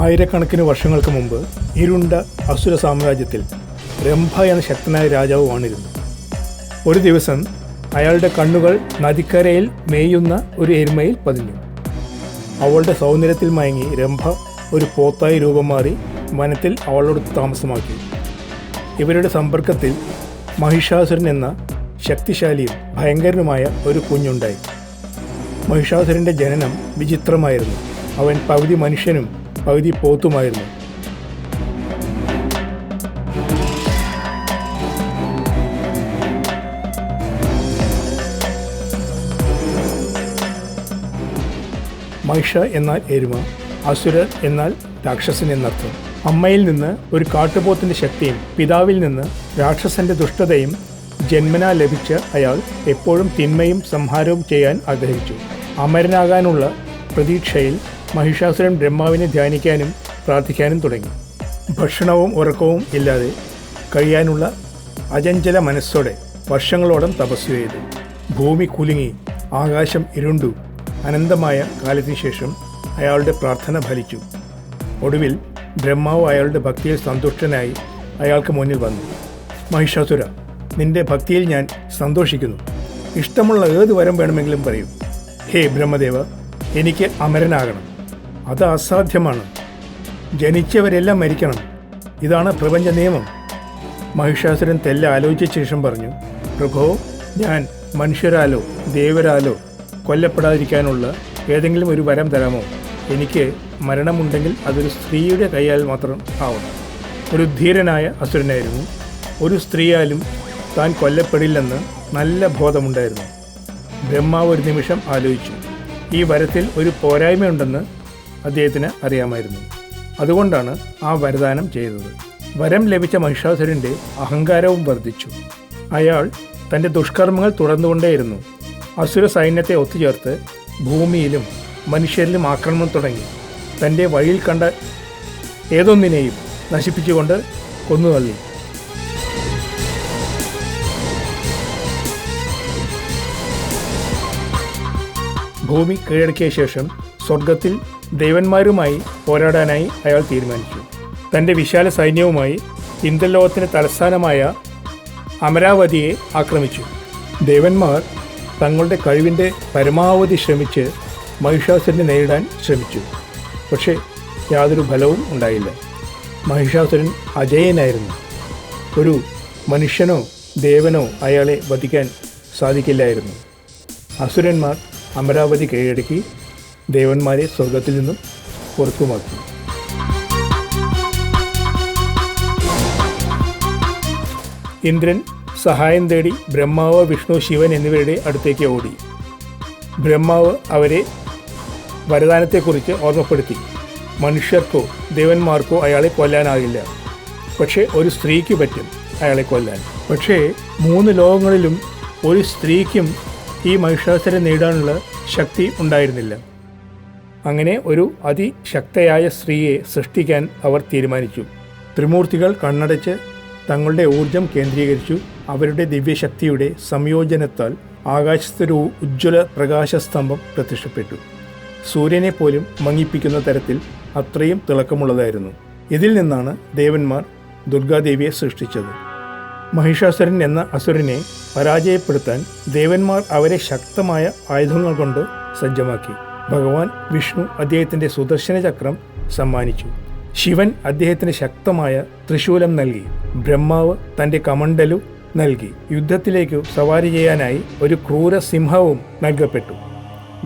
ആയിരക്കണക്കിന് വർഷങ്ങൾക്ക് മുമ്പ് ഇരുണ്ട അസുര സാമ്രാജ്യത്തിൽ രംഭ എന്ന ശക്തനായ രാജാവ് വാണിരുന്നു. ഒരു ദിവസം അയാളുടെ കണ്ണുകൾ നദിക്കരയിൽ മേയുന്ന ഒരു എരുമയിൽ പതിഞ്ഞു. അവളുടെ സൗന്ദര്യത്തിൽ മയങ്ങി രംഭ ഒരു പോത്തായി രൂപം മാറി വനത്തിൽ അവളോട് താമസമാക്കി. ഇവരുടെ സമ്പർക്കത്തിൽ മഹിഷാസുരൻ എന്ന ശക്തിശാലിയും ഭയങ്കരനുമായ ഒരു കുഞ്ഞുണ്ടായി. മഹിഷാസുരൻ്റെ ജനനം വിചിത്രമായിരുന്നു. അവൻ പകുതി മനുഷ്യനും പകുതി പോത്തുമായിരുന്നു. മഹിഷ എന്നാൽ എരുമ, അസുരർ എന്നാൽ രാക്ഷസൻ എന്നർത്ഥം. അമ്മയിൽ നിന്ന് ഒരു കാട്ടുപോത്തിന്റെ ശക്തിയും പിതാവിൽ നിന്ന് രാക്ഷസന്റെ ദുഷ്ടതയും ജന്മനാ ലഭിച്ച അയാൾ എപ്പോഴും തിന്മയും സംഹാരവും ചെയ്യാൻ ആഗ്രഹിച്ചു. അമരനാകാനുള്ള പ്രതീക്ഷയിൽ മഹിഷാസുരൻ ബ്രഹ്മാവിനെ ധ്യാനിക്കാനും പ്രാർത്ഥിക്കാനും തുടങ്ങി. ഭക്ഷണവും ഉറക്കവും ഇല്ലാതെ കഴിയാനുള്ള അചഞ്ചല മനസ്സോടെ വർഷങ്ങളോളം തപസ് ചെയ്തു. ഭൂമി കുലുങ്ങി, ആകാശം ഇരുണ്ടു. അനന്തമായ കാലത്തിനു ശേഷം അയാളുടെ പ്രാർത്ഥന ഫലിച്ചു. ഒടുവിൽ ബ്രഹ്മാവ് അയാളുടെ ഭക്തിയിൽ സന്തുഷ്ടനായി അയാൾക്ക് മുന്നിൽ വന്നു. മഹിഷാസുര, നിന്റെ ഭക്തിയിൽ ഞാൻ സന്തോഷിക്കുന്നു. ഇഷ്ടമുള്ള ഏത് വരം വേണമെങ്കിലും പറയൂ. ഹേ ബ്രഹ്മദേവ, എനിക്ക് അമരനാകണം. അത് അസാധ്യമാണ്. ജനിച്ചവരെല്ലാം മരിക്കണം. ഇതാണ് പ്രപഞ്ച നിയമം. മഹിഷാസുരൻ തെല്ല ആലോചിച്ച ശേഷം പറഞ്ഞു, പ്രഭോ, ഞാൻ മനുഷ്യരാലോ ദേവരാലോ കൊല്ലപ്പെടാതിരിക്കാനുള്ള ഏതെങ്കിലും ഒരു വരം തരാമോ? എനിക്ക് മരണമുണ്ടെങ്കിൽ അതൊരു സ്ത്രീയുടെ കൈയാൽ മാത്രം ആവണം. ഒരു ധീരനായ അസുരനായിരുന്നു. ഒരു സ്ത്രീയാലും താൻ കൊല്ലപ്പെടില്ലെന്ന് നല്ല ബോധമുണ്ടായിരുന്നു. ബ്രഹ്മാവ് ഒരു നിമിഷം ആലോചിച്ചു. ഈ വരത്തിൽ ഒരു പോരായ്മയുണ്ടെന്ന് അദ്ദേഹത്തിന് അറിയാമായിരുന്നു. അതുകൊണ്ടാണ് ആ വരദാനം ചെയ്തത്. വരം ലഭിച്ച മഹിഷാസുരൻ്റെ അഹങ്കാരവും വർദ്ധിച്ചു. അയാൾ തൻ്റെ ദുഷ്കർമ്മങ്ങൾ തുടർന്നുകൊണ്ടേയിരുന്നു. അസുര സൈന്യത്തെ ഒത്തുചേർത്ത് ഭൂമിയിലും മനുഷ്യരിലും ആക്രമണം തുടങ്ങി. തൻ്റെ വഴിയിൽ കണ്ട ഏതൊന്നിനെയും നശിപ്പിച്ചുകൊണ്ട് കൊന്നുതള്ളി. ഭൂമി കീഴടക്കിയ ശേഷം സ്വർഗത്തിൽ ദേവന്മാരുമായി പോരാടാനായി അയാൾ തീരുമാനിച്ചു. തൻ്റെ വിശാല സൈന്യവുമായി ഇന്ദ്രലോകത്തിന് തലസ്ഥാനമായ അമരാവതിയെ ആക്രമിച്ചു. ദേവന്മാർ തങ്ങളുടെ കഴിവിൻ്റെ പരമാവധി ശ്രമിച്ച് മഹിഷാസുരനെ നേരിടാൻ ശ്രമിച്ചു. പക്ഷേ യാതൊരു ഫലവും ഉണ്ടായില്ല. മഹിഷാസുരൻ അജയനായിരുന്നു. ഒരു മനുഷ്യനോ ദേവനോ അയാളെ വധിക്കാൻ സാധിക്കില്ലായിരുന്നു. അസുരന്മാർ അമരാവതി കീഴടക്കി ദേവന്മാരെ സ്വർഗത്തിൽ നിന്നും പുറത്തുമാക്കി. ഇന്ദ്രൻ സഹായം തേടി ബ്രഹ്മാവ്, വിഷ്ണു, ശിവൻ എന്നിവരുടെ അടുത്തേക്ക് ഓടി. ബ്രഹ്മാവ് അവരെ വരദാനത്തെക്കുറിച്ച് ഓർമ്മപ്പെടുത്തി. മനുഷ്യർക്കോ ദേവന്മാർക്കോ അയാളെ കൊല്ലാനാകില്ല. പക്ഷേ ഒരു സ്ത്രീക്ക് പറ്റും അയാളെ കൊല്ലാൻ. പക്ഷേ 3 ലോകങ്ങളിലും ഒരു സ്ത്രീക്കും ഈ മഹിഷാസുരനെ നേടാനുള്ള ശക്തി ഉണ്ടായിരുന്നില്ല. അങ്ങനെ ഒരു അതിശക്തയായ സ്ത്രീയെ സൃഷ്ടിക്കാൻ അവർ തീരുമാനിച്ചു. ത്രിമൂർത്തികൾ കണ്ണടച്ച് തങ്ങളുടെ ഊർജം കേന്ദ്രീകരിച്ചു. അവരുടെ ദിവ്യശക്തിയുടെ സംയോജനത്താൽ ആകാശത്തൊരു ഉജ്ജ്വല പ്രകാശസ്തംഭം പ്രത്യക്ഷപ്പെട്ടു. സൂര്യനെ പോലും മങ്ങിപ്പിക്കുന്ന തരത്തിൽ അത്രയും തിളക്കമുള്ളതായിരുന്നു. ഇതിൽ നിന്നാണ് ദേവന്മാർ ദുർഗാദേവിയെ സൃഷ്ടിച്ചത്. മഹിഷാസുരൻ എന്ന അസുരനെ പരാജയപ്പെടുത്താൻ ദേവന്മാർ അവരെ ശക്തമായ ആയുധങ്ങൾ കൊണ്ട് സജ്ജമാക്കി. ഭഗവാൻ വിഷ്ണു അദ്ദേഹത്തിൻ്റെ സുദർശന ചക്രം സമ്മാനിച്ചു. ശിവൻ അദ്ദേഹത്തിന് ശക്തമായ ത്രിശൂലം നൽകി. ബ്രഹ്മാവ് തൻ്റെ കമണ്ഡലു നൽകി. യുദ്ധത്തിലേക്ക് സവാരി ചെയ്യാനായി ഒരു ക്രൂര സിംഹവും നൽകപ്പെട്ടു.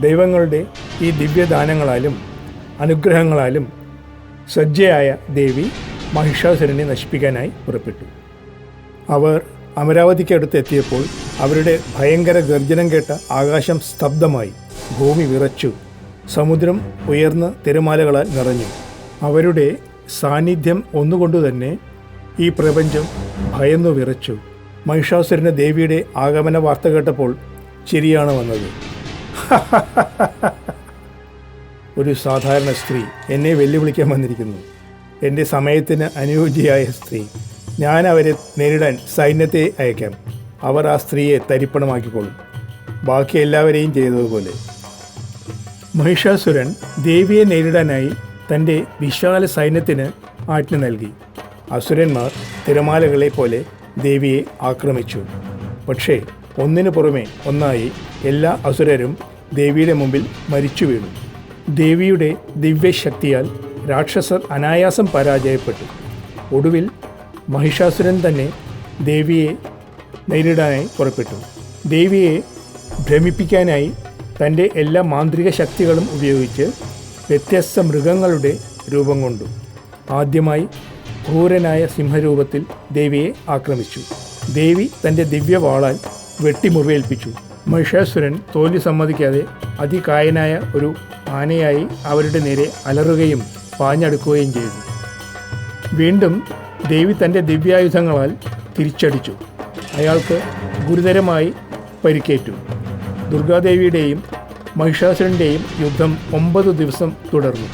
ദൈവങ്ങളുടെ ഈ ദിവ്യദാനങ്ങളാലും അനുഗ്രഹങ്ങളാലും സജ്ജയായ ദേവി മഹിഷാസുരനെ നശിപ്പിക്കാനായി പുറപ്പെട്ടു. അവർ അമരാവതിക്കടുത്ത് എത്തിയപ്പോൾ അവരുടെ ഭയങ്കര ഗർജനം കേട്ട ആകാശം സ്തബ്ധമായി. ഭൂമി വിറച്ചു. സമുദ്രം ഉയർന്ന തിരമാലകളാൽ നിറഞ്ഞു. അവരുടെ സാന്നിധ്യം ഒന്നുകൊണ്ടുതന്നെ ഈ പ്രപഞ്ചം ഭയന്നു വിറച്ചു. മഹിഷാസുരന് ദേവിയുടെ ആഗമന വാർത്ത കേട്ടപ്പോൾ ചിരിയാണ് വന്നത്. ഒരു സാധാരണ സ്ത്രീ എന്നെ വെല്ലുവിളിക്കാൻ വന്നിരിക്കുന്നു. എൻ്റെ സമയത്തിന് അനുയോജ്യയായ സ്ത്രീ. ഞാൻ അവരെ നേരിടാൻ സൈന്യത്തെ അയക്കാം. അവർ ആ സ്ത്രീയെ തരിപ്പണമാക്കിക്കൊള്ളും, ബാക്കി എല്ലാവരെയും ചെയ്തതുപോലെ. മഹിഷാസുരൻ ദേവിയെ നേരിടാനായി തൻ്റെ വിശാല സൈന്യത്തിന് ആജ്ഞ നൽകി. അസുരന്മാർ തിരമാലകളെ പോലെ ദേവിയെ ആക്രമിച്ചു. പക്ഷേ ഒന്നിനു പുറമെ ഒന്നായി എല്ലാ അസുരരും ദേവിയുടെ മുമ്പിൽ മരിച്ചു വീണു. ദേവിയുടെ ദിവ്യശക്തിയാൽ രാക്ഷസർ അനായാസം പരാജയപ്പെട്ടു. ഒടുവിൽ മഹിഷാസുരൻ തന്നെ ദേവിയെ നേരിടാനായി പുറപ്പെട്ടു. ദേവിയെ ഭ്രമിപ്പിക്കാനായി തൻ്റെ എല്ലാ മാന്ത്രിക ശക്തികളും ഉപയോഗിച്ച് വ്യത്യസ്ത മൃഗങ്ങളുടെ രൂപം കൊണ്ടു. ആദ്യമായി ക്രൂരനായ സിംഹരൂപത്തിൽ ദേവിയെ ആക്രമിച്ചു. ദേവി തൻ്റെ ദിവ്യവാളാൽ വെട്ടിമുറിവേൽപ്പിച്ചു. മഹിഷാസുരൻ തോൽവി സമ്മതിക്കാതെ അതികായനായ ഒരു ആനയായി അവരുടെ നേരെ അലറുകയും പാഞ്ഞടുക്കുകയും ചെയ്തു. വീണ്ടും ദേവി തൻ്റെ ദിവ്യായുധങ്ങളാൽ തിരിച്ചടിച്ചു. അയാൾക്ക് ഗുരുതരമായി പരിക്കേറ്റു. ദുർഗാദേവിയുടെയും മഹിഷാസുരൻ്റെയും യുദ്ധം 9 ദിവസം തുടർന്നു.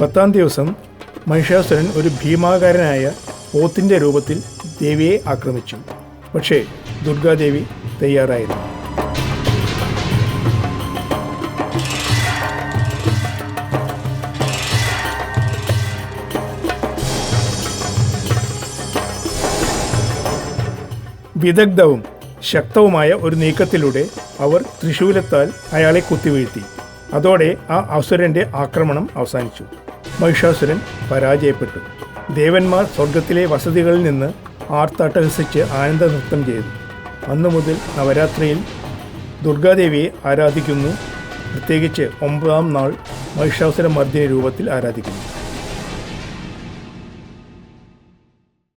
പത്താം ദിവസം മഹിഷാസുരൻ ഒരു ഭീമാകാരനായ പോത്തിൻ്റെ രൂപത്തിൽ ദേവിയെ ആക്രമിച്ചു. പക്ഷേ ദുർഗാദേവി തയ്യാറായിരുന്നു. വിദഗ്ധവും ശക്തവുമായ ഒരു നീക്കത്തിലൂടെ അവർ ത്രിശൂലത്താൽ അയാളെ കുത്തിവീഴ്ത്തി. അതോടെ ആ അസുരൻ്റെ ആക്രമണം അവസാനിച്ചു. മഹിഷാസുരൻ പരാജയപ്പെട്ടു. ദേവന്മാർ സ്വർഗത്തിലെ വസതികളിൽ നിന്ന് ആർത്തട്ടഹസിച്ച് ആനന്ദ നൃത്തം ചെയ്തു. അന്നു മുതൽ നവരാത്രിയിൽ ദുർഗാദേവിയെ ആരാധിക്കുന്നു. പ്രത്യേകിച്ച് 9-ാം നാൾ മഹിഷാസുര മർദ്ദിനി രൂപത്തിൽ ആരാധിക്കുന്നു.